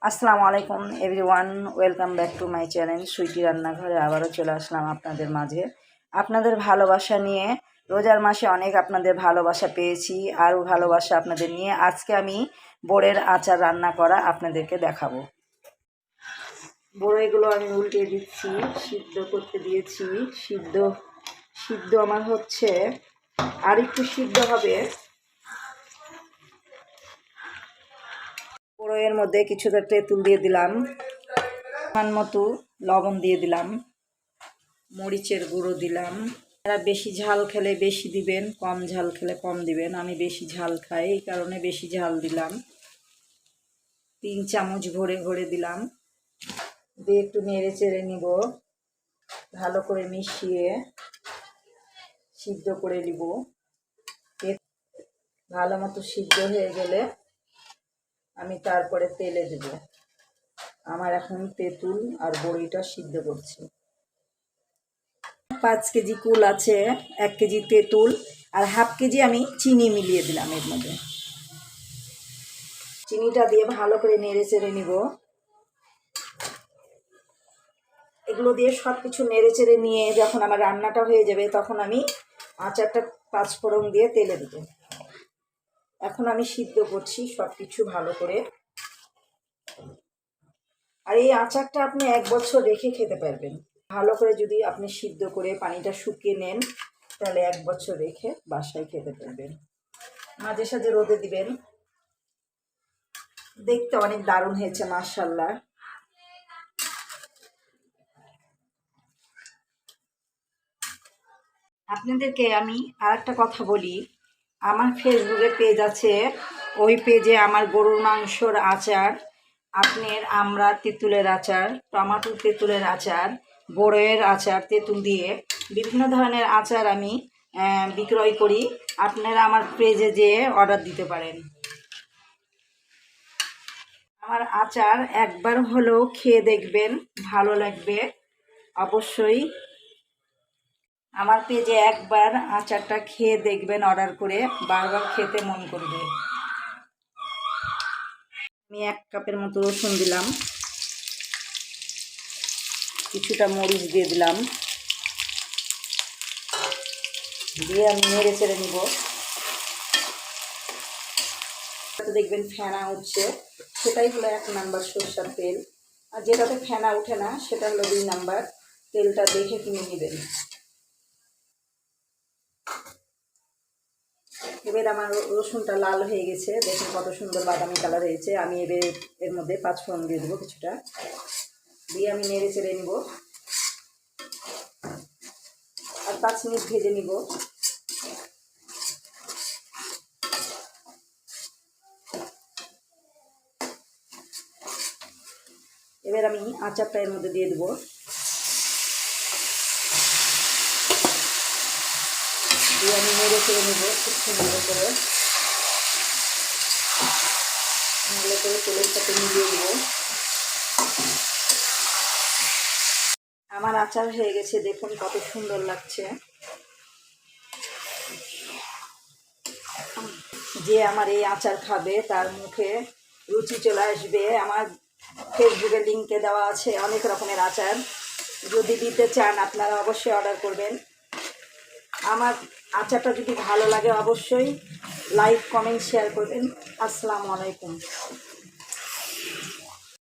আসসালামু আলাইকুম everyone, welcome back to my channel Sweety রান্নাঘরে। আবারও চলে আসলাম আপনাদের মাঝে আপনাদের ভালোবাসা নিয়ে। রোজার মাসে অনেক আপনাদের ভালোবাসা পেয়েছি, আরও ভালোবাসা আপনাদের নিয়ে আজকে আমি বড়ের আচার রান্না করা আপনাদেরকে দেখাবো। বড়ইগুলো আমি উল্টে দিচ্ছি, সিদ্ধ করতে দিয়েছি। সিদ্ধ আমার হচ্ছে, আর একটু সিদ্ধ হবে। বড়ইয়ের মধ্যে কিছুটা তেঁতুল দিয়ে দিলাম, পরিমাণ মতো লবণ দিয়ে দিলাম, মরিচের গুঁড়ো দিলাম। যারা বেশি ঝাল খেলে বেশি দিবেন, কম ঝাল খেলে কম দিবেন। আমি বেশি ঝাল খাই, এই কারণে বেশি ঝাল দিলাম। 3 চামচ ভরে ভরে দিলাম, দিয়ে একটু নেড়ে চেড়ে নিব, ভালো করে মিশিয়ে সিদ্ধ করে নিব। ভালো মতো সিদ্ধ হয়ে গেলে আমি তারপরে তেলে দেব। আমার এখন তেঁতুল আর বড়িটা সিদ্ধ করছি। 5 কেজি কুল আছে, 1 কেজি তেঁতুল আর হাফ কেজি আমি চিনি মিলিয়ে দিলাম এর মধ্যে। চিনিটা দিয়ে ভালো করে নেড়ে চেড়ে নিব। এগুলো দিয়ে সব কিছু নেড়ে চেড়ে নিয়ে যখন আমার রান্নাটা হয়ে যাবে তখন আমি আচারটা 5 ফোড়ন দিয়ে তেলে দেব। এখন আমি সিদ্ধ করছি সব কিছু ভালো করে। আর এই আচারটা আপনি 1 বছর রেখে খেতে পারবেন। ভালো করে যদি আপনি সিদ্ধ করে পানিটা শুকিয়ে নেন তাহলে 1 বছর রেখে বাসায় খেতে পারবেন। মাঝে সাঝে রোদে দিবেন। দেখতে অনেক দারুণ হয়েছে মাশাআল্লাহ। আপনাদেরকে আমি আরেকটা কথা বলি, আমার ফেসবুকে পেজ আছে, ওই পেজে আমার গরুর মাংসর আচার, আপনার আমরা তেঁতুলের আচার, টমেটো তেঁতুলের আচার, বড়ইয়ের আচার তেঁতুল দিয়ে বিভিন্ন ধরনের আচার আমি বিক্রয় করি। আপনারা আমার পেজে যেয়ে অর্ডার দিতে পারেন। আমার আচার একবার হলেও খেয়ে দেখবেন, ভালো লাগবে অবশ্যই। আমার পেজে একবার আচারটা খেয়ে দেখবেন, অর্ডার করে বারবার খেতে মন করবে। আমি 1 কাপের মতো রসুন দিলাম, কিছুটা মরিচ দিয়ে দিলাম, দিয়ে আমি নেড়ে চেড়ে নিব। দেখবেন ফেনা উঠছে, সেটাই হলো 1 নাম্বার সরষের তেল। আর যেটাতে ফেনা উঠে না সেটা হলো 2 নাম্বার। তেলটা দেখে কিনে নেবেন। এবার আমার রসুনটা লাল হয়ে গেছে, দেখুন কত সুন্দর বাদামি কালার হয়েছে। আমি এবার এর মধ্যে 5 ফোড়ন দিয়ে দেবো কিছুটা, দিয়ে আমি নেড়ে চেড়ে নিব আর 5 মিনিট ভেজে নিব। এবার আমি আচারটা এর মধ্যে দিয়ে দেবো, দিয়ে আমি নেড়ে চেড়ে নিব খুব সুন্দর করে। ভালো করে তেলের সাথে মিলিয়ে দেবো। আমার আচার হয়ে গেছে, দেখুন কত সুন্দর লাগছে। যে আমার এই আচার খাবে তার মুখে রুচি চলে আসবে। আমার ফেসবুকে লিঙ্কে দেওয়া আছে অনেক রকমের আচার, যদি দিতে চান আপনারা অবশ্যই অর্ডার করবেন। আমার আচারটা যদি ভালো লাগে অবশ্যই লাইক কমেন্ট শেয়ার করবেন। আসসালামু আলাইকুম।